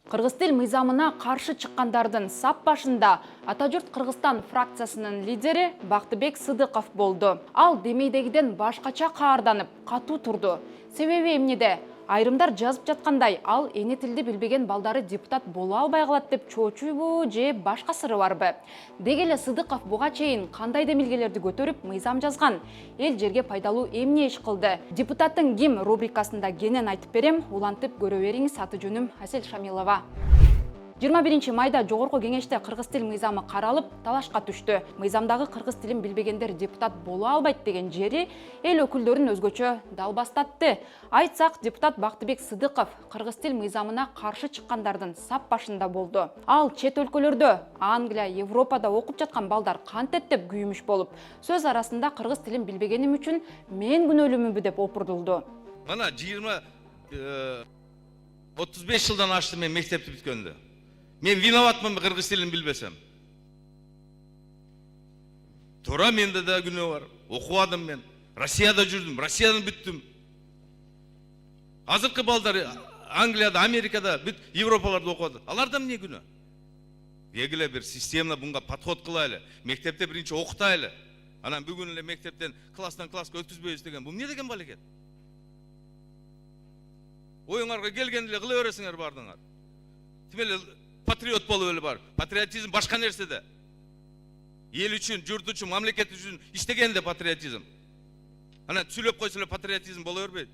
Кыргыз тил мыйзамына каршы чыккандардын сап башында Атажурт Кыргызстан фракциясынын лидери Бактыбек Сыдыков болду. Ал демейдегиден башкача каарданып, катуу турду. Себеби эмнеде? Айрымдар жазып жаткандай, ал эне тилди билбеген балдары депутат боло албай калат деп чоочуйбу же башка сыры барбы? Деги эле Сыдыков буга чейин кандай демилгелерди көтөрүп мыйзам жазган? Эл жерге пайдалуу эмне иш кылды? Депутаттын ким рубрикасында кенен айтып берем, улантып көрө бериңиз. Аты жөнүм Асель Шамилова. 21 майда Жогорку кеңеште кыргыз тил мыйзамы каралып, талашка түштү. Мыйзамдагы кыргыз тилин билбегендер депутат боло албайт деген жери эл өкүлдөрүн өзгөчө далбастатты. Айтсак, депутат Бактыбек Сыдыков кыргыз тил мыйзамына каршы чыккандардын сап башында болду. Ал чет өлкөлөрдө, Англия, Европада окуп жаткан балдар кантет деп күйүмүш болуп, сөз арасында кыргыз тилин билбегеним үчүн мен күнөөлүүмүнбү деп опурдулду. Мына 35 жылдан ашты мен мектепти бүткөндө. Мен виноватмын кыргыз тилин билбесем. Туура менде да күнөө бар. Окубадым мен. Россияда жүрдүм, Россиядан бүттүм. Азыркы балдар Англияда, Америкада, бүт Европаларда окуды. Аларда эмне күнөө? Эгиле бир системно bunga подход кылайлы. Мектепте биринчи окутайлы. Анан бүгүн эле мектептен класстан класска өткүзбөйбүз деген. Бул эмне деген балекет? Оюңарга келген эле кыла бересиңер бардыңар. Тимеле патриот болуп эле бар. Патриотизм башка нерседе. Эл үчүн, журт үчүн, мамлекет үчүн иштегенде патриотизм. Ана сүйлөп койсо эле патриотизм боло бербейт.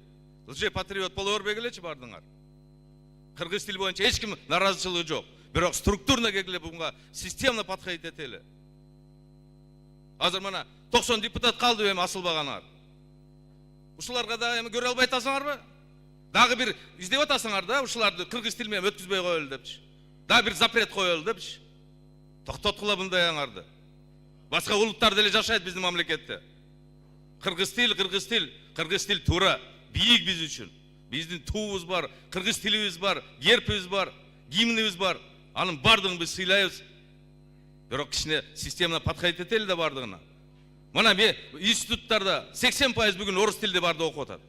Лже патриот боло бербегилечи бардыңар. Кыргыз тили боюнча эч ким наразычылыгы жок. Бирок структурно келгиле bunga системно подходить этели. Азыр мына 90 депутат калды эми асылбаганар. Ушуларга да эми көрө албай атасыңарбы? Дагы бир издеп атасыңар да, ушуларды кыргыз тили менен өткүзбөй коелу депчи. Дагы бир запрет коелу депчи. Токтоткула мындайыңарды. Башка улуттар деле жашайт биздин мамлекетте. Кыргыз тил туура, бийик биз үчүн. Биздин туубуз бар, кыргыз тилибиз бар, гербибиз бар, гимнибиз бар. Анын бардыгын биз сыйлайбыз. Бирок кичине системно подходить этели да бардыгына. Мына мен институттарда 80% бүгүн орус тилде барды окуп атат.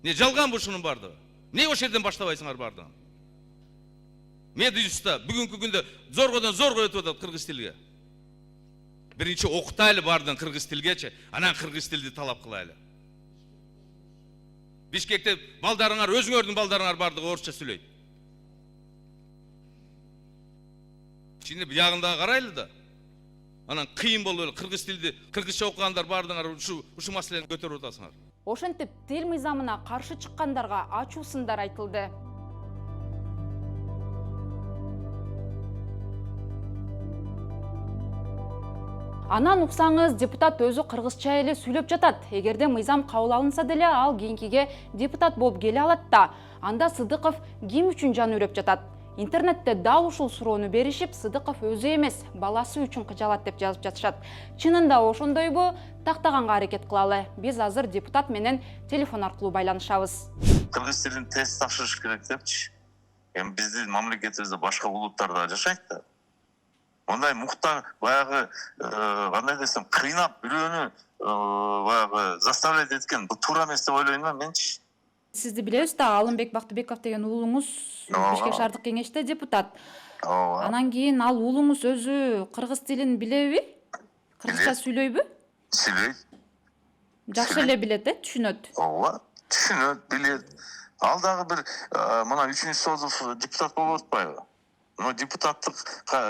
Не жалган бу ушунун бардыгы? Не ошол жерден баштабайсыңар бардыгын? Медиуста бүгүнкү күндө зоргодон зорго өтүп атат кыргыз тилге. Биринчи окутайлы бардыгын кыргыз тилгечи, анан кыргыз тилди талап кылайлы. Бишкекте балдарыңар, өзүңөрдүн балдарыңар бардыгы орусча сүйлөйт. Şimdi bir yağında karaylı da. Anan kıyın bol öyle kırgız tildi, kırgızça okuyanlar bardыңар şu masaleni götürüp otasыңар. Ошентип тил мыйзамына каршы чыккандарга ачуу сындар айтылды. Анан уксаңыз, депутат өзү кыргызча эле сүйлөп жатат. Эгерде мыйзам кабыл алынса деле ал кийинкиге депутат болуп келе алат да. Анда Сыдыков ким үчүн жан үрөп жатат? Интернетте дал ушул суроону беришип, Сыдыков өзү эмес, баласы үчүн кыжалат деп жазып жатышат. Чынында ошондойбу? Тактаганга аракет кылалы. Биз азыр депутат менен телефон аркылуу байланышабыз. Кыргыз тилин тест тапшырыш керек депчи. Эми биздин мамлекетибизде башка улуттарда жашайт да. Ондай мукта баягы кандай десем, кыйнап бирөөнү баягы заставлять эткен бул туура эмес деп ойлойм менчи. Сизди билебиз да, Алымбек Бактыбеков деген уулуңуз Бишкек шаардык кеңеште депутат. Анан кийин ал уулуңуз өзү кыргыз тилин билеби? Кыргызча сүйлөйбү? Сүйлөйт. Жакшы эле билет, түшүнөт. Ооба, түшүнөт, билет. Ал дагы бир мына 3-созов депутат болуп атпайбы? Но депутаттык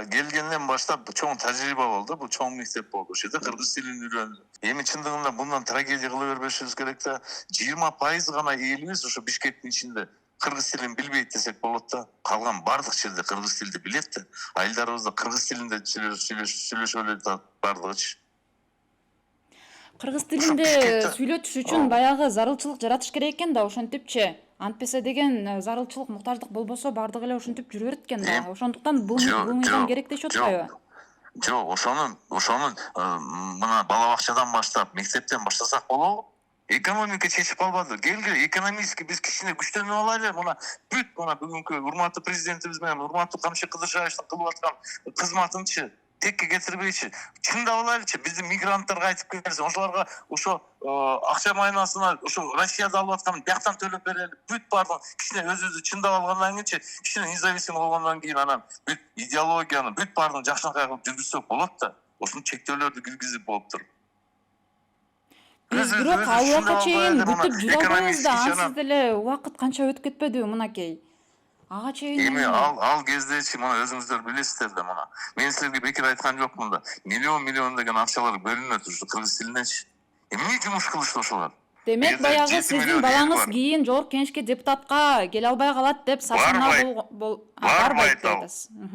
келгенден баштап чоң тажрыйба болду, бул чоң мектеп болду. Ошол жерде кыргыз тилин үйрөндү. Эми чындыгында мындан трагедия кыла бербешибиз керек да, 20% гана элибиз ошо Бишкектин ичинде кыргыз тилин билбейт десек болот да. Калган бардык жерде кыргыз тилди билет да. Айылдарыбыз да кыргыз тилинде сүйлөшүп эле бардыгычы. Кыргыз тилинде сүйлөтүш үчүн баягы зарылчылык жаратыш керек экен да, ошентипчи. Антпесе деген зарылчылык, муктаждык болбосо бардык эле ошентип жүрө берет экен да. Ошондуктан бул мыйзам керек дешип атпайбы? Жок, ошону мына бала бакчадан баштап, мектептен баштасак болобу? Экономика чечип калбады. Келгиле, экономически биз кичине күчтөнүп алайлы. Мына бүгүнкү урматтуу президентибиз менен урматтуу Камчы Кыдыршаевдин кылып аткан кызматынчы текке кетирбейчи, чындап алайлычы, биздин мигранттарга айтып келсин, ошолорго ошо акча майнасына ошо Россияда алып аткан бияктан төлөп берели. Бүт бардык кичине өзүбүздү чындап алгандан кийинчи, кичине независим болгондон кийин анан бүт идеологияны бүт бардыгын жакшынакай кылып жүргүзсөк болот да. Ушул чектөөлөрдү киргизип болуптур. Биз бирок ал убакка чейин бүтүп жүрө албайбыз да. Ансыз деле убакыт канча өтүп кетпедиби мынакей? Ага чейин эми ал кездечи мына өзүңүздөр билесиздер да мына. Мен силерге бекер айткан жокмун да. Миллион деген акчалар бөлүнөт ушу кыргыз тилинечи. Эмне жумуш кылышты ошолор? Демек баягы сиздин балаңыз кийин жогорку кеңешке депутатка келе албай калат деп сасына барбайт.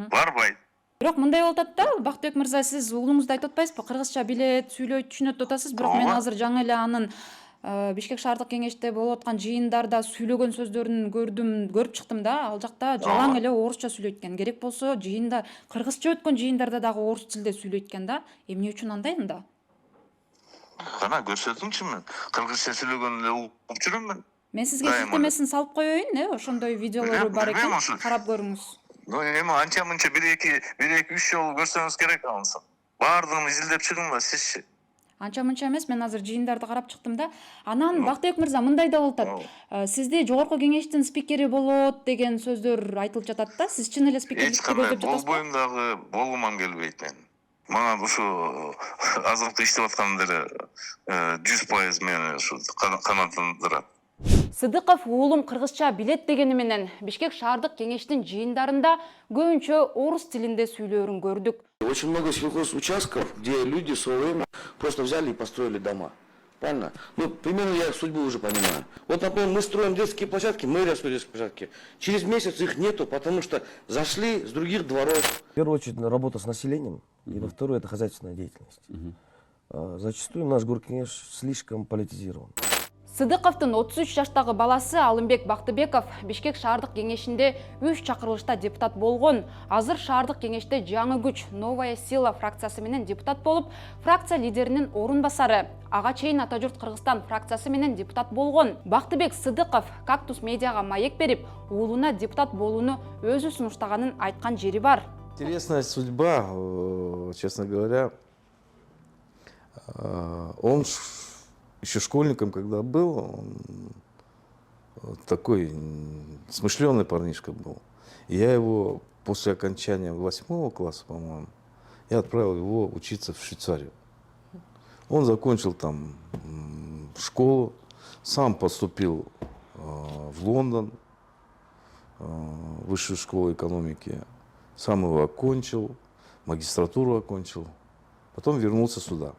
Барбайт. Бирок мындай болуп атат да, Бактыбек мырза, сиз уулуңузду айтып атпайсызбы? Кыргызча билет, сүйлөйт, түшүнөт деп атасыз, бирок мен азыр жаңы эле анын Бишкек шаардык кеңеште болуп аткан жыйындарда сүйлөгөн сөздөрүн көрүп чыктым да. Ал жакта жалаң эле орусча сүйлөйт экен. Керек болсо жыйында кыргызча өткөн жыйындарда дагы орус тилде сүйлөйт экен да. Эмне үчүн андай анда? Кана көрсөтүңчү мен. Кыргызча сүйлөгөн эле угуп жүрөм мен. Мен сизге жүктөмөсүн салып коеюн, ошондой видеолору бар экен. Карап көрүңүз. Эми анча мынча 1-2-3 жолу көрсөңүз керек алсын. Бардыгын изилдеп чыгың да сизчи. Анча мынча эмес, мен азыр жыйындарды карап чыктым да. Анан Бактыбек мырза мындай да болуп атат. Сизди жогорку кеңештин спикери болот деген сөздөр айтылып жатат да. Сиз чын эле спикерликти көздөп жатасызбы? Болбойм дагы, болгумам келбейт мен. Мага ушу азыркы иштеп атканым деле 100% мени ушу канааттандырат. Сыдыков уулум кыргызча билет дегени менен Бишкек шаардык кеңештин жыйындарында көбүнчө орус тилинде сүйлөөрүн көрдүк. Очень много сельхозучастков, где люди в свое время просто взяли и построили дома. Правильно? Ну, примерно я судьбу уже понимаю. Вот, например, мы строим детские площадки, мэрия строит детские площадки. Через месяц их нету, потому что зашли с других дворов. В первую очередь, работа с населением, и во вторую, это хозяйственная деятельность. Зачастую наш горкеңеш слишком политизирован. Сыдыковдун 33 жаштагы баласы Алымбек Бактыбеков Бишкек шаардык кеңешинде 3 чакырылышта депутат болгон. Азыр шаардык кеңеште жаңы күч Новая сила фракциясы менен депутат болуп, фракция лидеринин орун басары. Ага чейин Ата журт Кыргызстан фракциясы менен депутат болгон. Бактыбек Сыдыков Кактус медиага маек берип, уулуна депутат болууну өзү сунуштаганын айткан жери бар. Интересная судьба, честно говоря. Он еще школьником, когда был, он такой смышленый парнишка был. И я его после окончания 8 класса, по-моему, я отправил его учиться в Швейцарию. Он закончил там школу, сам поступил в Лондон, высшую школу экономики, сам его окончил, магистратуру окончил, потом вернулся сюда.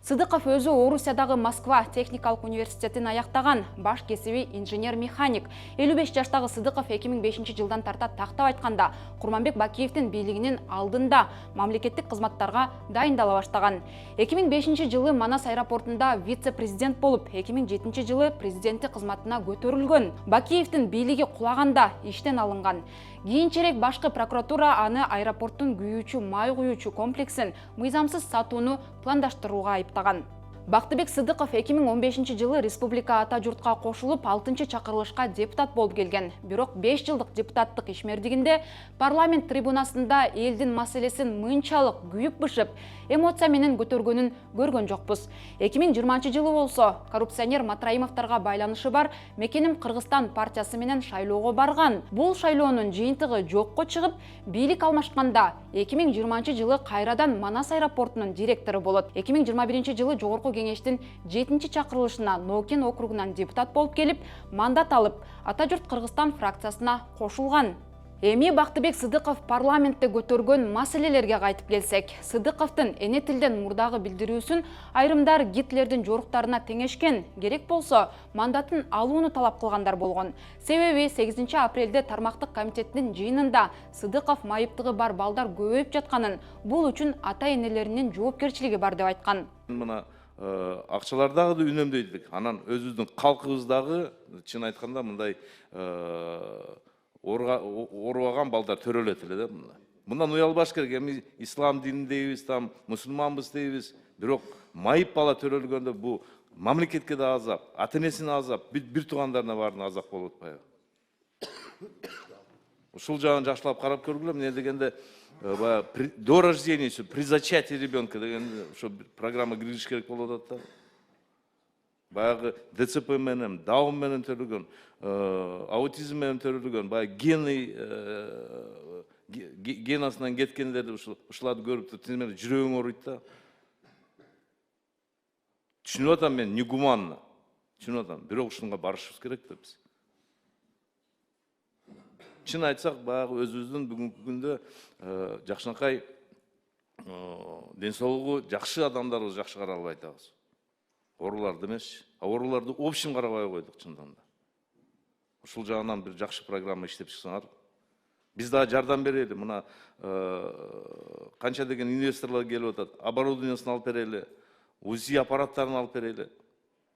Сыдыков өзү Орусиядагы Москва техникалык университетин аяктаган, баш кесиби инженер-механик. 55 жаштагы Сыдыков 2005 жылдан тарта тактап айтканда Курманбек Бакиевдин бийлигинин алдында мамлекеттик кызматтарга дайындала баштаган. 2005 жылы Манас аэропортунда вице-президент болуп, 2007 жылы президенттик кызматына көтөрүлгөн. Бакиевдин бийлиги кулаганда иштен алынган. Кийинчерээк башкы прокуратура аны аэропорттун күйүүчү май куюучу комплексин мыйзамсыз сатууну пландаштырууга айыптаган. Бактыбек Сыдыков 2015 жылы республика Ата журтка кошулуп 6 чакырылышка депутат болуп келген. Бирок 5 жылдык депутаттык ишмердигинде парламент трибунасында элдин маселесин мынчалык күйүп-бышып, эмоция менен көтөргөнүн көргөн жокпуз. 2020 жылы болсо коррупционер Матраимовторго байланышы бар Мекеним Кыргызстан партиясы менен шайлоого барган. Бул шайлоонун жыйынтыгы жокко чыгып, бийлик алмашканда 2020 жылы кайрадан Манас аэропортунун директору болот. 2021 жылы жогорку кеңештин 7 чакырылышына Нокен округунан депутат болуп келип, мандат алып, Ата журт Кыргызстан фракциясына кошулган. Эми Бактыбек Сыдыков парламентте көтөргөн маселелерге кайтып келсек, Сыдыковдун эне тилден мурдагы билдирүүсүн айрымдар Гитлердин жоруктарына теңешкен, керек болсо мандатын алууну талап кылгандар болгон. Себеби 8 апрелде тармактык комитеттин жыйынында Сыдыков майыптыгы бар балдар көбөйүп жатканын, бул үчүн ата-энелеринин жоопкерчилиги бар деп айткан. Мына акчалардагы да үнөмдөйдүк. Анан өзүбүздүн калкыбыздагы чын айтканда мындай орубаган балдар төрөлөт эле да мында. Мындан уялбаш керек. Эми ислам дининдейбиз, там мусулманбыз дейбиз. Бирок майып бала төрөлгөндө бул мамлекетке да азап, ата-энесине азап, бир туугандарына баарына азап болуп атпайбы? Ушул жагын жакшылап карап көргүлө. Эмне дегенде до рождения, при зачатии ребенка деген ошо программа киргизиш керек болуп атат да. Баягы ДЦП менен, Даун менен төрөлгөн, аутизм менен төрөлгөн, баягы генасынан кеткендерди ушуларды көрүп тимер жүрөгүң ооруйт да. Түшүнүп атам мен, негуманно. Түшүнүп атам, бирок ушунга барышыбыз керек да биз. Чын айтсак, баягы өзүбүздүн бүгүнкү күндө жакшынакай ден соолугу жакшы адамдарыбыз жакшы карап албай атабыз. Ооруларды эмес, ооруларды общем карабай койдук чындан да. Ушул жагынан бир жакшы программа иштеп чыксаңар, биз дагы жардам берели. Мына канча деген инвесторлор келип атат, оборудованиясын алып берели, УЗИ аппараттарын алып берели.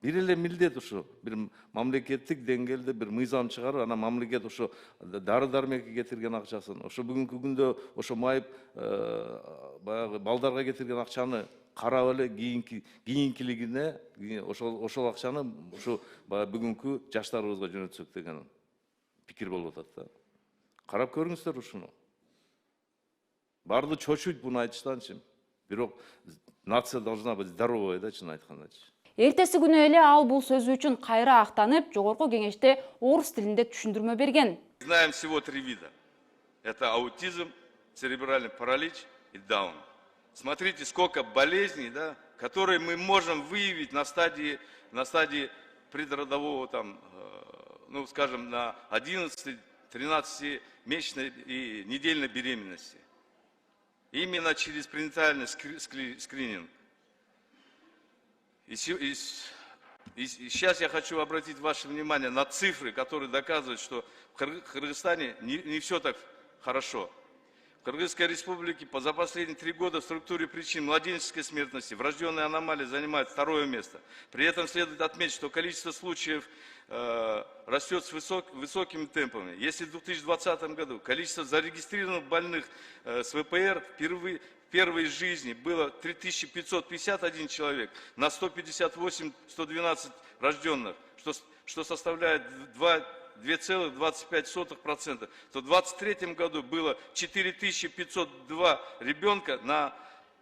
Бир эле милдет ушу, бир мамлекеттик деңгээлде бир мыйзам чыгарып, ана мамлекет ошо дары-дармекке кетирген акчасын, ошо бүгүнкү күндө ошо майып баягы балдарга кетирген акчаны карап эле кийинкилигине ошол акчаны ушу бүгүнкү жаштарыбызга жөнөтсөк деген пикир болуп атат да. Карап көрүңүздөр ушуну. Барды чочуйт буну айтыштанчы. Бирок нация должна быть здоровая да, чын айткандачы. Эртеси күнү эле ал бул сөзү үчүн кайра актанып, жогорку кеңеште орус тилинде түшүндүрмө берген. Знаем всего 3 вида. Это аутизм, церебральный паралич и даун. Смотрите, сколько болезней, да, которые мы можем выявить на стадии предродового, там, ну, скажем, на 11-13-месячной и недельной беременности. Именно через пренатальный скрининг. И сейчас я хочу обратить ваше внимание на цифры, которые доказывают, что в Кыргызстане не все так хорошо. В Кыргызской республике за последние 3 года в структуре причин младенческой смертности врожденные аномалии занимают 2-е место. При этом следует отметить, что количество случаев растет с высокими темпами. Если в 2020 году количество зарегистрированных больных с ВПР в первой жизни было 3551 человек на 158-112 рожденных, что составляет 2,25%, то в 2023 году было 4502 ребенка на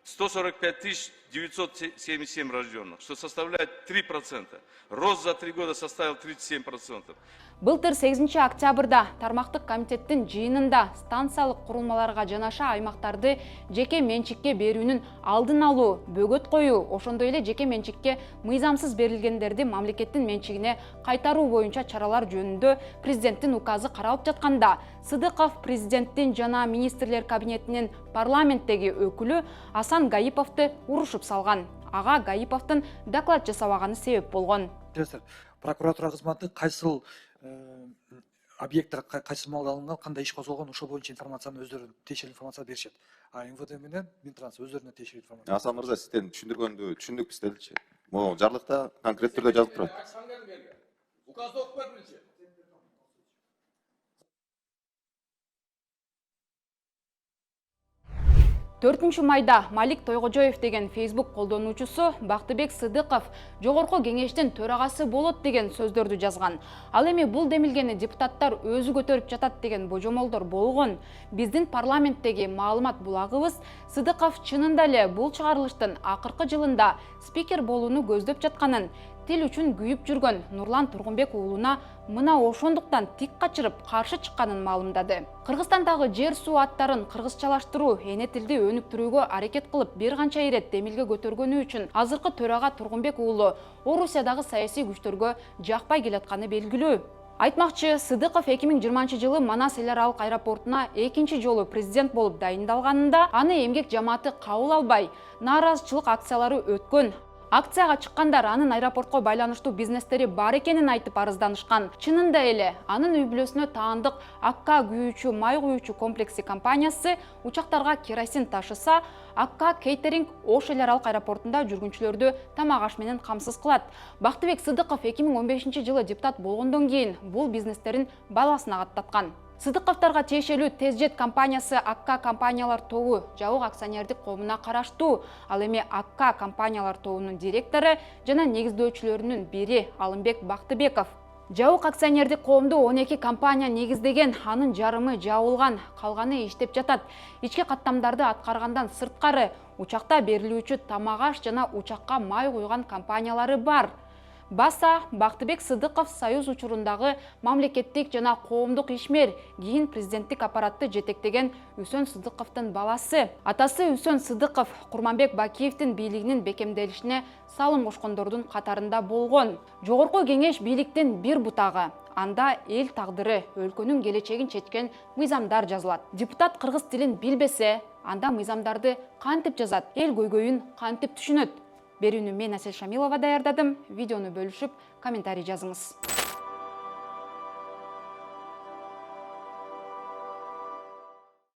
145 977 рожденных, что составляет 3%. Рост за 3 года составил 37%. Былтыр 8 октябрда тармактык комитеттин жыйынында станциялык курулмаларга жанаша аймактарды жеке менчикке берүүнүн алдын алуу, бөгөт коюу, ошондой эле жеке менчикке мыйзамсыз берилгендерди мамлекеттин менчигине кайтаруу боюнча чаралар жөнүндө президенттин указы каралып жатканда, Сыдыков президенттин жана министрлер кабинетинин парламенттеги өкүлү Асан Гаиповду урушуп салган. Ага Гаиповдун доклад жасабаганы себеп болгон. Прокуратура кызматы кайсыл объекттер кайсы малда алынган, кандай иш козголгон, ошол боюнча информацияны өздөрү тиешелүү информация беришет. А МВД менен Минтранс өздөрүнө тиешелүү информация. Асан мырза, сизден түшүндүргөндү түшүндүк биз деличи. Могу жарлыкта конкрет түрдө жазылып турат. Указды окуп бер биринчи. 4 майда Малик Тойгожоев деген Facebook колдонуучусу Бактыбек Сыдыков жогорку кеңештин төрагасы болот деген сөздөрдү жазган. Ал эми бул демилгени депутаттар өзү көтөрүп жатат деген божомолдор болгон. Биздин парламенттеги маалымат булагыбыз Сыдыков чынында эле бул чыгарылыштын акыркы жылында спикер болууну көздөп жатканын, тил үчүн күйүп жүргөн Нурлан Тургунбек уулуна мына ошондуктан тик качырып каршы чыкканын маалымдады. Кыргызстандагы жер суу аттарын кыргызчалаштыруу, эне тилди өнүктүрүүгө аракет кылып бир канча ирет демилге көтөргөнү үчүн азыркы төрага Тургунбек уулу Орусиядагы саясий күчтөргө жакпай келатканы белгилүү. Айтмакчы, Сыдыков 2020 жылы Манас эл аралык аэропортуна экинчи жолу президент болуп дайындалганында аны эмгек жамааты кабыл албай, нааразычылык акциялары өткөн. Акцияга чыккандар анын аэропортко байланыштуу бизнестери бар экенин айтып арызданышкан. Чынында эле анын үй бүлөсүнө таандык Акка күйүүчү май куюучу комплекси компаниясы учактарга керосин ташыса, Акка кейтеринг Ош эл аралык аэропортунда жүргүнчүлөрдү тамак аш менен камсыз кылат. Бактыбек Сыдыков 2015 жылы депутат болгондон кийин бул бизнестерин баласына каттаткан. Сыдыковторго тиешелүү Тезжет компаниясы Акка компаниялар тобу жабык акционердик коомуна караштуу. Ал эми Акка компаниялар тобунун директору жана негиздөөчүлөрүнүн бири Алымбек Бактыбеков. Жабык акционердик коомду 12 компания негиздеген, анын жарымы жабылган, калганы иштеп жатат. Ички каттамдарды аткаргандан сырткары учакта берилүүчү тамак аш жана учакка май куйган компаниялары бар. Баса Бактыбек Сыдыков Союз учурундагы мамлекеттик жана коомдук ишмер, кийин президенттик аппаратты жетектеген Үсөн Сыдыковдун баласы. Атасы Үсөн Сыдыков Курманбек Бакиевдин бийлигинин бекемделишине салым кошкондордун катарында болгон. Жогорку кеңеш бийликтин бир бутагы. Анда эл тагдыры, өлкөнүн келечегин чечкен мыйзамдар жазылат. Депутат кыргыз тилин билбесе, анда мыйзамдарды кантип жазат, эл көйгөйүн кантип түшүнөт? Берүүнү мен Асель Шамилова даярдадым. Видеону бөлүшүп, комментарий жазыңыз.